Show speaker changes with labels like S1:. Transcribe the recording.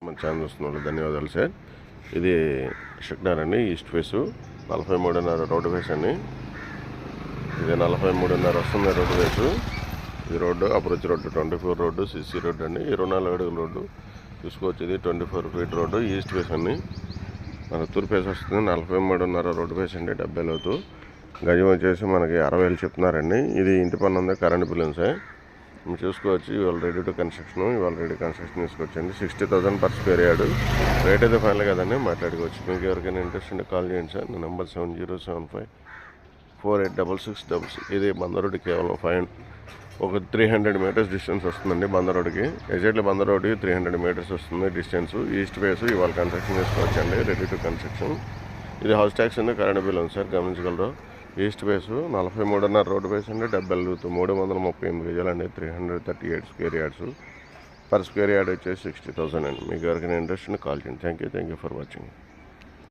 S1: మన ఛానల్ చూస్తున్న ధన్యవాదాలు సార్. ఇది షిక్నార్ అండి, ఈస్ట్ ఫేసు 43.5 రోడ్డు ఫేస్ అండి. ఇది 43.5 వస్తుంది రోడ్డు ఫేసు. ఈ road approach road 24 road CC road అండి, 24 అడుగుల రోడ్డు చూసుకోవచ్చు. ఇది 24 ఫీట్ రోడ్డు ఈస్ట్ ఫేస్ అండి. మన తూర్పు ఫేస్ వస్తుంది 43.5 రోడ్డు ఫేస్ అండి. 70 లోతు గజం వచ్చేసి మనకి 60,000 చెప్తున్నారండి. ఇది ఇంటి పన్ను ఉంది, కరెంట్ బిల్ ఉంది సార్. మీరు చూసుకోవచ్చు. ఇవాళ రెడీ టు కన్స్ట్రక్షన్, ఇవాళ రెడీ కన్స్ట్రక్షన్ తీసుకొచ్చండి. 60,000 పర్ స్క్వేర్ యార్డు. రేట్ అయితే ఫైనల్ కదండి, మాట్లాడుకోవచ్చు. మీకు ఎవరికైనా ఇంట్రెస్ట్ ఉంటే కాల్ చేయండి సార్. నా నెంబర్ 7075486666. ఇది బందరోడ్డు కేవలం ఒక 300 మీటర్స్ డిస్టెన్స్ వస్తుందండి. బందరోడ్డుకి ఎగ్జాక్ట్లీ బందరోడ్డుకి 300 మీటర్స్ వస్తుంది డిస్టెన్స్. ఈస్ట్ ఫేస్ ఇవాళ కన్స్ట్రక్షన్ చేసుకోవచ్చండి, రెడీ టు కన్స్ట్రక్షన్. ఇది హౌస్ ట్యాక్స్ ఉంది, కరెంట్ బిల్ ఉంది సార్, గమనించగలరు. ఈస్ట్ ఫేసు 43.5 రోడ్డు ఫేస్ అండి. 70 లోతు 338 గజాలు అండి. 338 square yards. Per square yard వచ్చేసి 60,000 అండి. మీకు ఎవరికైనా ఇంట్రెస్ట్ కాల్ చేయండి. Thank you for watching.